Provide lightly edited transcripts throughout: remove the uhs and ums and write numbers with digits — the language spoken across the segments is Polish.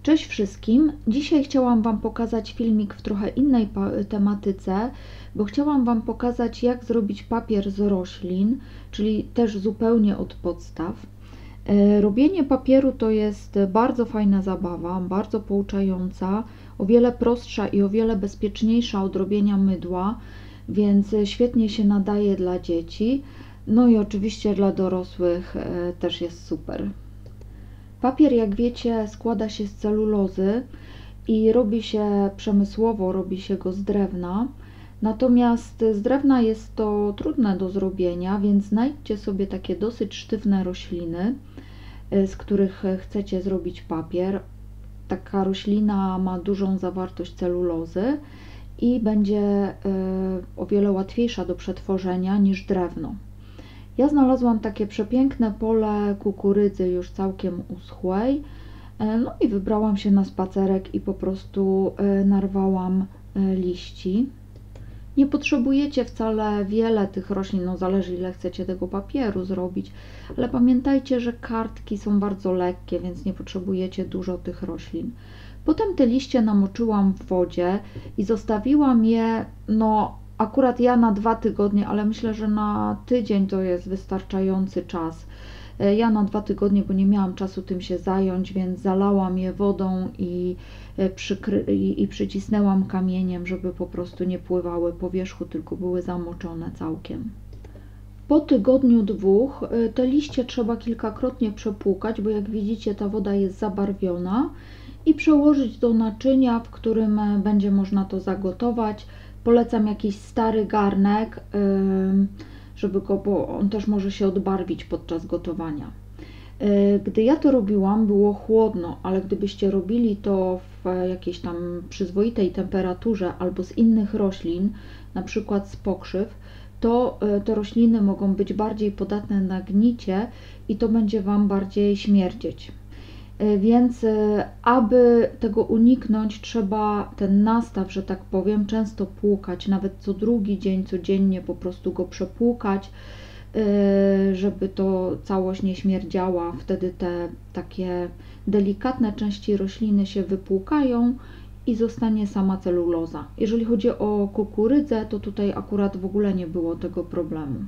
Cześć wszystkim! Dzisiaj chciałam Wam pokazać filmik w trochę innej tematyce, bo chciałam Wam pokazać, jak zrobić papier z roślin, czyli też zupełnie od podstaw. Robienie papieru to jest bardzo fajna zabawa, bardzo pouczająca, o wiele prostsza i o wiele bezpieczniejsza od robienia mydła, więc świetnie się nadaje dla dzieci. No i oczywiście dla dorosłych też jest super. Papier, jak wiecie, składa się z celulozy i robi się przemysłowo, robi się go z drewna. Natomiast z drewna jest to trudne do zrobienia, więc znajdźcie sobie takie dosyć sztywne rośliny, z których chcecie zrobić papier. Taka roślina ma dużą zawartość celulozy i będzie o wiele łatwiejsza do przetworzenia niż drewno. Ja znalazłam takie przepiękne pole kukurydzy już całkiem uschłej, no i wybrałam się na spacerek i po prostu narwałam liści. Nie potrzebujecie wcale wiele tych roślin, no zależy ile chcecie tego papieru zrobić, ale pamiętajcie, że kartki są bardzo lekkie, więc nie potrzebujecie dużo tych roślin. Potem te liście namoczyłam w wodzie i zostawiłam je, akurat ja na 2 tygodnie, ale myślę, że na tydzień to jest wystarczający czas. Ja na 2 tygodnie, bo nie miałam czasu tym się zająć, więc zalałam je wodą i przycisnęłam kamieniem, żeby po prostu nie pływały po wierzchu, tylko były zamoczone całkiem. Po tygodniu 2 te liście trzeba kilkakrotnie przepłukać, bo jak widzicie, ta woda jest zabarwiona, i przełożyć do naczynia, w którym będzie można to zagotować. Polecam jakiś stary garnek, żeby go, bo on też może się odbarwić podczas gotowania. Gdy ja to robiłam, było chłodno, ale gdybyście robili to w jakiejś tam przyzwoitej temperaturze albo z innych roślin, na przykład z pokrzyw, to te rośliny mogą być bardziej podatne na gnicie i to będzie Wam bardziej śmierdzieć. Więc aby tego uniknąć, trzeba ten nastaw, że tak powiem, często płukać, nawet co drugi dzień, codziennie po prostu go przepłukać, żeby to całość nie śmierdziała. Wtedy te takie delikatne części rośliny się wypłukają i zostanie sama celuloza. Jeżeli chodzi o kukurydzę, to tutaj akurat w ogóle nie było tego problemu.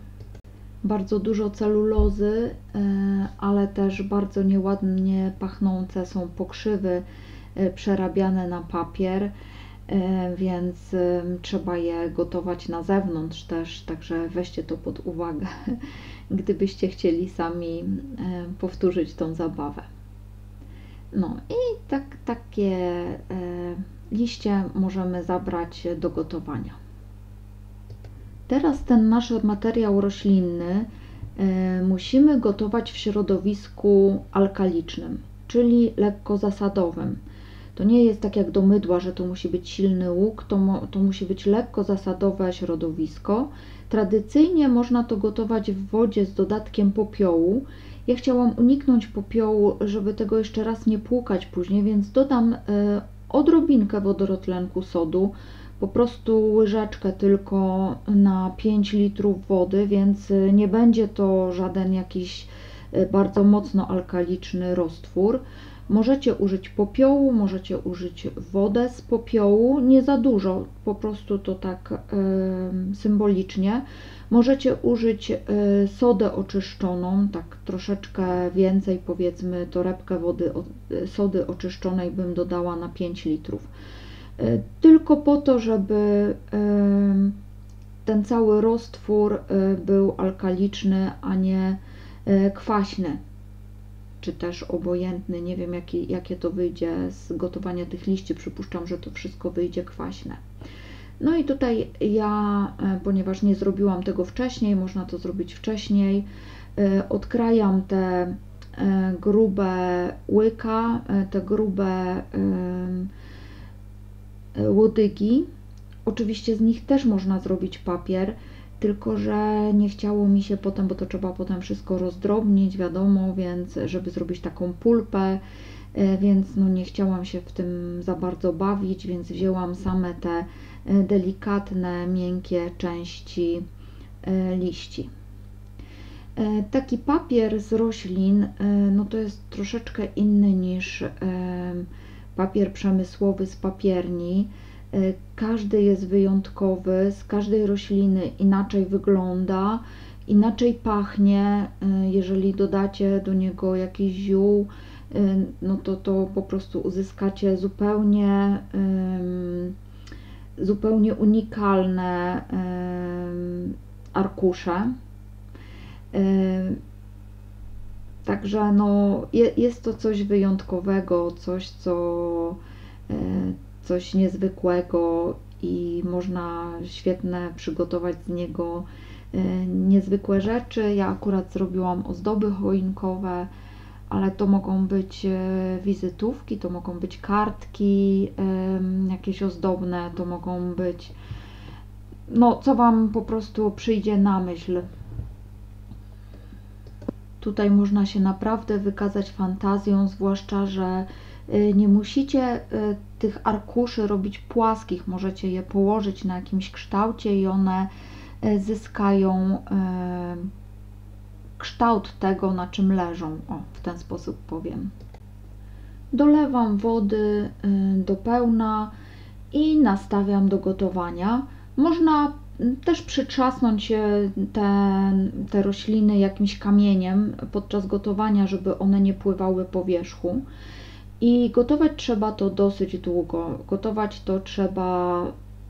Bardzo dużo celulozy, ale też bardzo nieładnie pachnące są pokrzywy przerabiane na papier, więc trzeba je gotować na zewnątrz też, także weźcie to pod uwagę, gdybyście chcieli sami powtórzyć tą zabawę. No i takie liście możemy zabrać do gotowania. Teraz ten nasz materiał roślinny musimy gotować w środowisku alkalicznym, czyli lekko zasadowym. To nie jest tak jak do mydła, że to musi być silny łuk, to musi być lekko zasadowe środowisko. Tradycyjnie można to gotować w wodzie z dodatkiem popiołu. Ja chciałam uniknąć popiołu, żeby tego jeszcze raz nie płukać później, więc dodam odrobinkę wodorotlenku sodu, po prostu łyżeczkę tylko na 5 litrów wody, więc nie będzie to żaden jakiś bardzo mocno alkaliczny roztwór. Możecie użyć popiołu, możecie użyć wodę z popiołu, nie za dużo, po prostu to tak symbolicznie. Możecie użyć sodę oczyszczoną, tak troszeczkę więcej, powiedzmy torebkę sody oczyszczonej bym dodała na 5 litrów. Tylko po to, żeby ten cały roztwór był alkaliczny, a nie kwaśny, czy też obojętny. Nie wiem, jakie to wyjdzie z gotowania tych liści. Przypuszczam, że to wszystko wyjdzie kwaśne. No i tutaj ja, ponieważ nie zrobiłam tego wcześniej, można to zrobić wcześniej, odkrajam te grube łyka, te grube łodygi. Oczywiście z nich też można zrobić papier, tylko że nie chciało mi się potem, bo to trzeba potem wszystko rozdrobnić, wiadomo, więc żeby zrobić taką pulpę, więc nie chciałam się w tym za bardzo bawić, więc wzięłam same te delikatne, miękkie części liści. Taki papier z roślin, to jest troszeczkę inny niż papier przemysłowy z papierni. Każdy jest wyjątkowy, z każdej rośliny inaczej wygląda, inaczej pachnie. Jeżeli dodacie do niego jakiś ziół, no to po prostu uzyskacie zupełnie unikalne arkusze. Także no, jest to coś wyjątkowego, coś niezwykłego i można świetne przygotować z niego niezwykłe rzeczy. Ja akurat zrobiłam ozdoby choinkowe, ale to mogą być wizytówki, to mogą być kartki jakieś ozdobne, to mogą być, no co Wam po prostu przyjdzie na myśl. Tutaj można się naprawdę wykazać fantazją, zwłaszcza, że nie musicie tych arkuszy robić płaskich, możecie je położyć na jakimś kształcie i one zyskają kształt tego, na czym leżą. O, w ten sposób powiem. Dolewam wody do pełna i nastawiam do gotowania. Można też przytrzasnąć te rośliny jakimś kamieniem podczas gotowania, żeby one nie pływały po wierzchu. I gotować trzeba to dosyć długo. Gotować to trzeba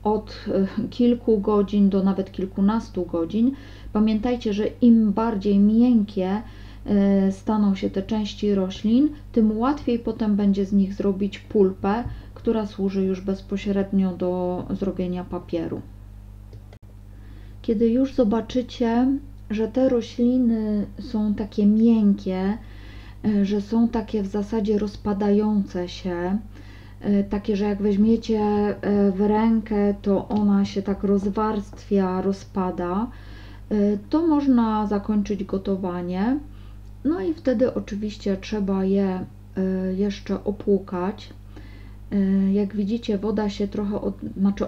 od kilku godzin do nawet kilkunastu godzin. Pamiętajcie, że im bardziej miękkie staną się te części roślin, tym łatwiej potem będzie z nich zrobić pulpę, która służy już bezpośrednio do zrobienia papieru. Kiedy już zobaczycie, że te rośliny są takie miękkie, że są takie w zasadzie rozpadające się, takie, że jak weźmiecie w rękę, to ona się tak rozwarstwia, rozpada, to można zakończyć gotowanie. No i wtedy oczywiście trzeba je jeszcze opłukać. Jak widzicie, woda się trochę,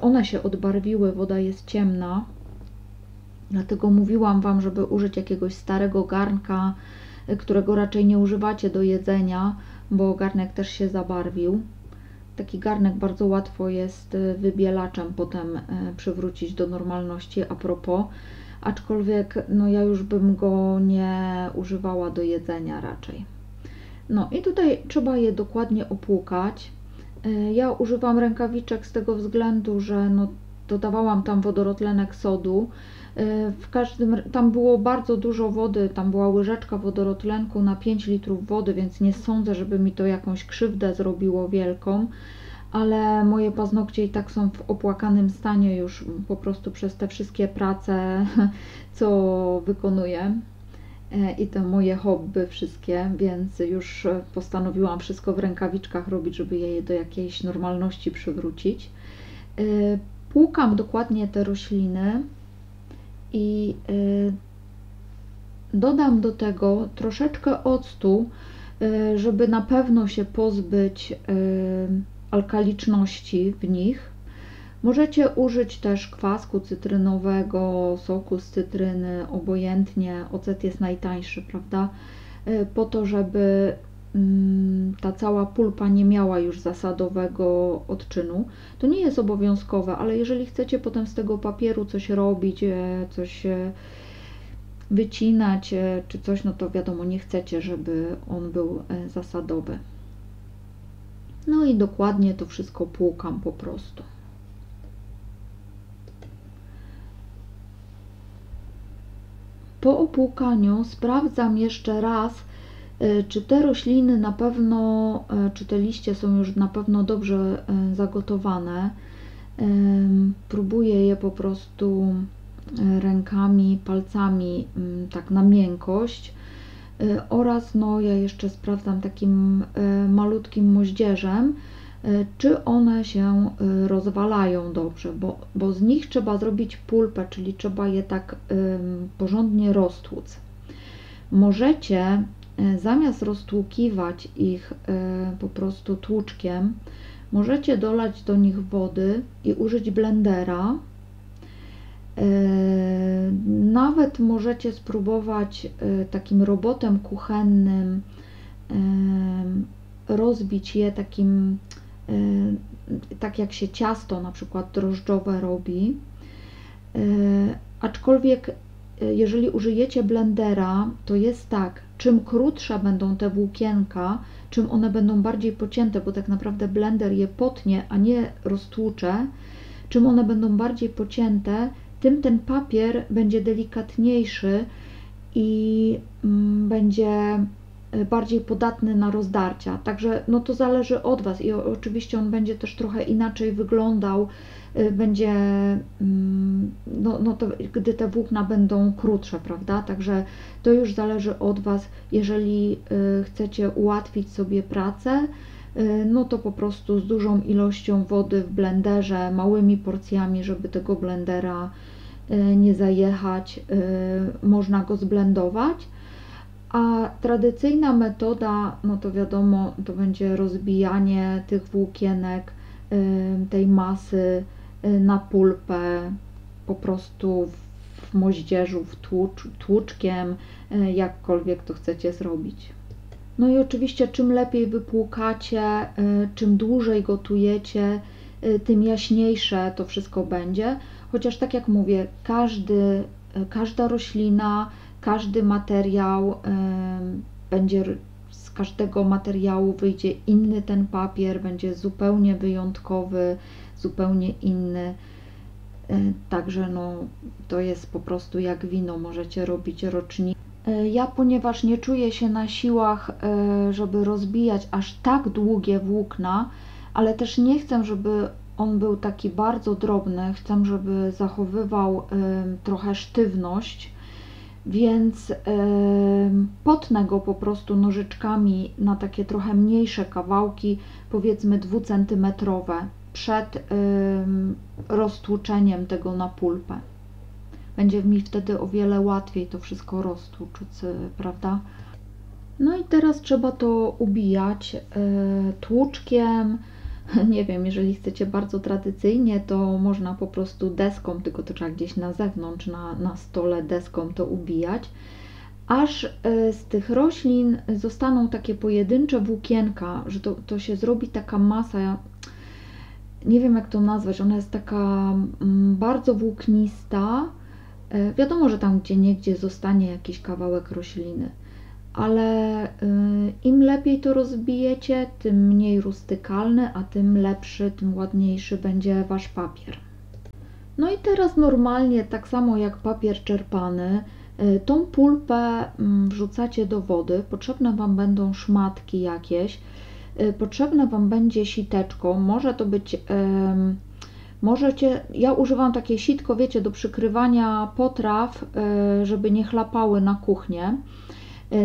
one się odbarwiły, woda jest ciemna. Dlatego mówiłam Wam, żeby użyć jakiegoś starego garnka, którego raczej nie używacie do jedzenia, bo garnek też się zabarwił. Taki garnek bardzo łatwo jest wybielaczem potem przywrócić do normalności a propos, aczkolwiek no ja już bym go nie używała do jedzenia raczej. No i tutaj trzeba je dokładnie opłukać. Ja używam rękawiczek z tego względu, że no, dodawałam tam wodorotlenek sodu. Tam było bardzo dużo wody, tam była łyżeczka wodorotlenku na 5 litrów wody, więc nie sądzę, żeby mi to jakąś krzywdę zrobiło wielką, ale moje paznokcie i tak są w opłakanym stanie już po prostu przez te wszystkie prace, co wykonuję i te moje hobby wszystkie, więc już postanowiłam wszystko w rękawiczkach robić, żeby je do jakiejś normalności przywrócić. Płukam dokładnie te rośliny i dodam do tego troszeczkę octu, żeby na pewno się pozbyć alkaliczności w nich. Możecie użyć też kwasku cytrynowego, soku z cytryny, obojętnie, ocet jest najtańszy, prawda? Po to, żeby ta cała pulpa nie miała już zasadowego odczynu. To nie jest obowiązkowe, ale jeżeli chcecie potem z tego papieru coś robić, coś wycinać czy coś, no to wiadomo, nie chcecie, żeby on był zasadowy. No i dokładnie to wszystko płukam po prostu. Po opłukaniu sprawdzam jeszcze raz, czy te rośliny na pewno, czy te liście są już na pewno dobrze zagotowane. Próbuję je po prostu rękami, palcami tak na miękkość oraz no ja jeszcze sprawdzam takim malutkim moździerzem, czy one się rozwalają dobrze, bo z nich trzeba zrobić pulpę, czyli trzeba je tak porządnie roztłuc. Możecie zamiast roztłukiwać ich po prostu tłuczkiem, możecie dolać do nich wody i użyć blendera. Nawet możecie spróbować takim robotem kuchennym rozbić je takim tak jak się ciasto na przykład drożdżowe robi. Aczkolwiek jeżeli użyjecie blendera, to jest tak, czym krótsze będą te włókienka, czym one będą bardziej pocięte, bo tak naprawdę blender je potnie, a nie roztłucze, czym one będą bardziej pocięte, tym ten papier będzie delikatniejszy i będzie bardziej podatny na rozdarcia. Także no to zależy od Was i oczywiście on będzie też trochę inaczej wyglądał, będzie, no to gdy te włókna będą krótsze, prawda? Także to już zależy od Was. Jeżeli chcecie ułatwić sobie pracę, no to po prostu z dużą ilością wody w blenderze, małymi porcjami, żeby tego blendera nie zajechać, można go zblendować. A tradycyjna metoda, no to wiadomo, to będzie rozbijanie tych włókienek, tej masy na pulpę, po prostu w moździerzu, tłuczkiem, jakkolwiek to chcecie zrobić. No i oczywiście czym lepiej wypłukacie, czym dłużej gotujecie, tym jaśniejsze to wszystko będzie. Chociaż tak jak mówię, każda roślina, każdy materiał będzie, z każdego materiału wyjdzie inny ten papier, będzie zupełnie wyjątkowy, zupełnie inny. Także no, to jest po prostu jak wino, możecie robić roczniki. Ja, ponieważ nie czuję się na siłach, żeby rozbijać aż tak długie włókna, ale też nie chcę, żeby on był taki bardzo drobny, chcę, żeby zachowywał trochę sztywność, więc potnę go po prostu nożyczkami na takie trochę mniejsze kawałki, powiedzmy 2-centymetrowe, przed roztłuczeniem tego na pulpę. Będzie mi wtedy o wiele łatwiej to wszystko roztłuczyć, prawda? No i teraz trzeba to ubijać tłuczkiem. Nie wiem, jeżeli chcecie bardzo tradycyjnie, to można po prostu deską, tylko to trzeba gdzieś na zewnątrz, na stole deską to ubijać, aż z tych roślin zostaną takie pojedyncze włókienka, że to się zrobi taka masa, nie wiem jak to nazwać, ona jest taka bardzo włóknista. Wiadomo, że tam gdzieniegdzie zostanie jakiś kawałek rośliny, ale im lepiej to rozbijecie, tym mniej rustykalny, a tym lepszy, tym ładniejszy będzie Wasz papier. No i teraz normalnie, tak samo jak papier czerpany, tą pulpę wrzucacie do wody, potrzebne Wam będą szmatki jakieś, potrzebne Wam będzie siteczko, może to być... ja używam takie sitko, wiecie, do przykrywania potraw, żeby nie chlapały na kuchnię.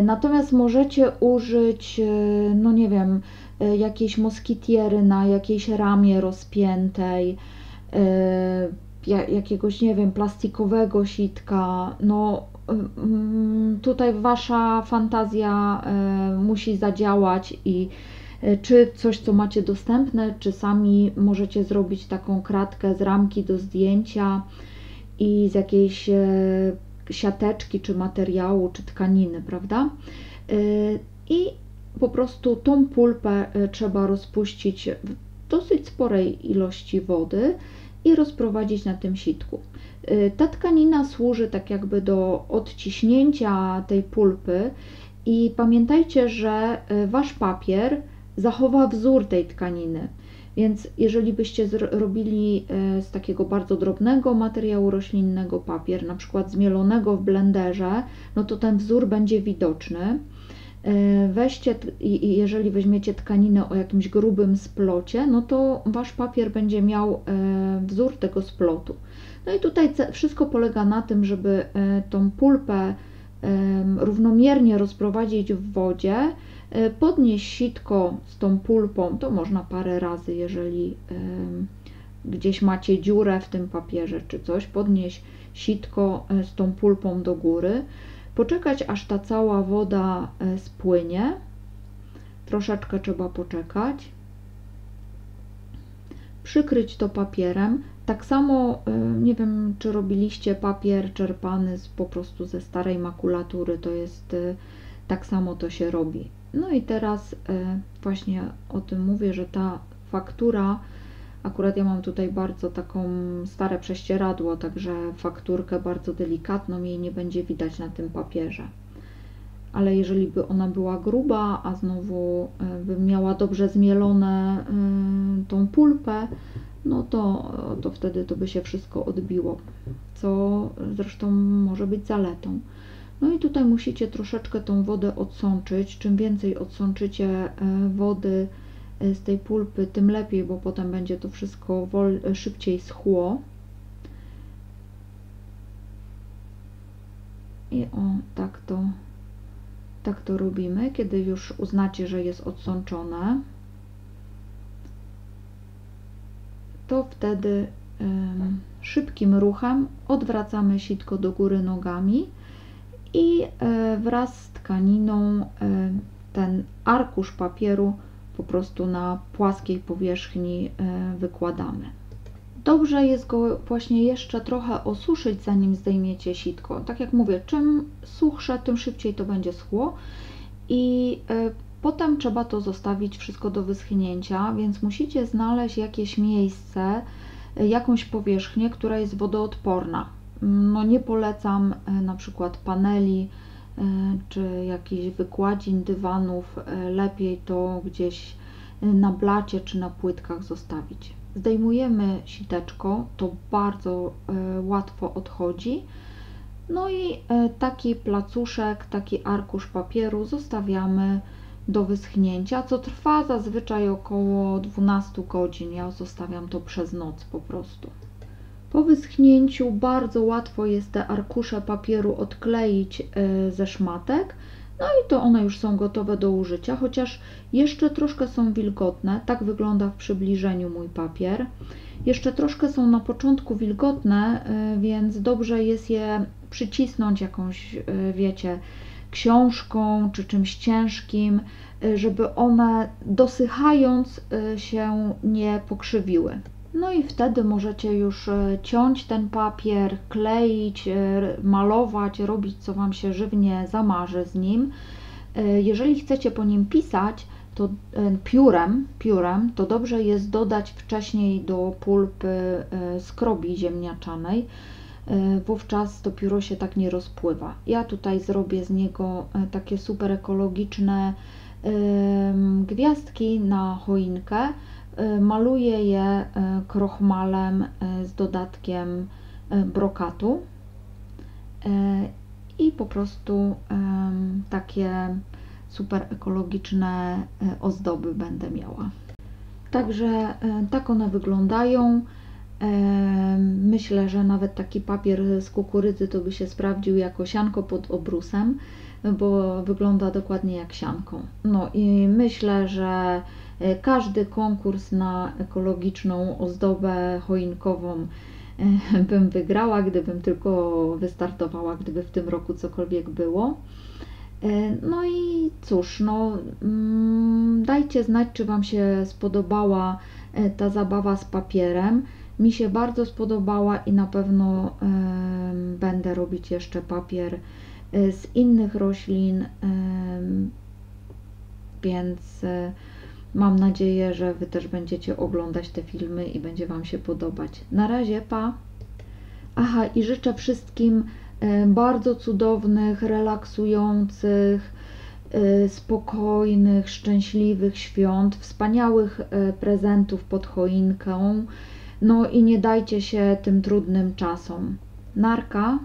Natomiast możecie użyć, no nie wiem, jakiejś moskitiery na jakiejś ramie rozpiętej, jakiegoś, nie wiem, plastikowego sitka. No tutaj Wasza fantazja musi zadziałać i czy coś, co macie dostępne, czy sami możecie zrobić taką kratkę z ramki do zdjęcia i z jakiejś siateczki, czy materiału, czy tkaniny, prawda? I po prostu tą pulpę trzeba rozpuścić w dosyć sporej ilości wody i rozprowadzić na tym sitku. Ta tkanina służy tak jakby do odciśnięcia tej pulpy i pamiętajcie, że Wasz papier zachowa wzór tej tkaniny. Więc jeżeli byście robili z takiego bardzo drobnego materiału roślinnego papier, na przykład zmielonego w blenderze, no to ten wzór będzie widoczny. Weźcie, jeżeli weźmiecie tkaninę o jakimś grubym splocie, no to Wasz papier będzie miał wzór tego splotu. No i tutaj wszystko polega na tym, żeby tą pulpę równomiernie rozprowadzić w wodzie, podnieść sitko z tą pulpą, to można parę razy, jeżeli gdzieś macie dziurę w tym papierze czy coś, podnieść sitko z tą pulpą do góry, poczekać aż ta cała woda spłynie, troszeczkę trzeba poczekać, przykryć to papierem. Tak samo, nie wiem, czy robiliście papier czerpany po prostu ze starej makulatury, to jest tak samo to się robi. No i teraz właśnie o tym mówię, że ta faktura, akurat ja mam tutaj bardzo taką stare prześcieradło, także fakturkę bardzo delikatną, jej nie będzie widać na tym papierze. Ale jeżeli by ona była gruba, a znowu by miała dobrze zmielone tą pulpę, no to wtedy to by się wszystko odbiło, co zresztą może być zaletą. No i tutaj musicie troszeczkę tą wodę odsączyć. Czym więcej odsączycie wody z tej pulpy, tym lepiej, bo potem będzie to wszystko szybciej schło. I o, tak to robimy, kiedy już uznacie, że jest odsączone. To wtedy szybkim ruchem odwracamy sitko do góry nogami i wraz z tkaniną ten arkusz papieru po prostu na płaskiej powierzchni wykładamy. Dobrze jest go właśnie jeszcze trochę osuszyć, zanim zdejmiecie sitko. Tak jak mówię, czym suchsze, tym szybciej to będzie schło i potem trzeba to zostawić wszystko do wyschnięcia, więc musicie znaleźć jakieś miejsce, jakąś powierzchnię, która jest wodoodporna. No nie polecam na przykład paneli czy jakichś wykładzin, dywanów. Lepiej to gdzieś na blacie czy na płytkach zostawić. Zdejmujemy siteczko, to bardzo łatwo odchodzi. No i taki placuszek, taki arkusz papieru zostawiamy do wyschnięcia, co trwa zazwyczaj około 12 godzin. Ja zostawiam to przez noc po prostu. Po wyschnięciu bardzo łatwo jest te arkusze papieru odkleić ze szmatek. No i to one już są gotowe do użycia, chociaż jeszcze troszkę są wilgotne. Tak wygląda w przybliżeniu mój papier. Jeszcze troszkę są na początku wilgotne, więc dobrze jest je przycisnąć jakąś, wiecie, książką czy czymś ciężkim, żeby one dosychając się nie pokrzywiły. No i wtedy możecie już ciąć ten papier, kleić, malować, robić co Wam się żywnie zamarzy z nim. Jeżeli chcecie po nim pisać, to piórem, to dobrze jest dodać wcześniej do pulpy skrobi ziemniaczanej. Wówczas to pióro się tak nie rozpływa. Ja tutaj zrobię z niego takie super ekologiczne gwiazdki na choinkę. Maluję je krochmalem z dodatkiem brokatu i po prostu takie super ekologiczne ozdoby będę miała. Także tak one wyglądają. Myślę, że nawet taki papier z kukurydzy to by się sprawdził jako sianko pod obrusem, bo wygląda dokładnie jak sianko. No i myślę, że każdy konkurs na ekologiczną ozdobę choinkową bym wygrała, gdybym tylko wystartowała, gdyby w tym roku cokolwiek było. No i cóż, no, dajcie znać, czy Wam się spodobała ta zabawa z papierem. Mi się bardzo spodobała i na pewno będę robić jeszcze papier z innych roślin, więc mam nadzieję, że Wy też będziecie oglądać te filmy i będzie Wam się podobać. Na razie, pa! Aha, i życzę wszystkim bardzo cudownych, relaksujących, spokojnych, szczęśliwych świąt, wspaniałych prezentów pod choinką. No i nie dajcie się tym trudnym czasom. Narka!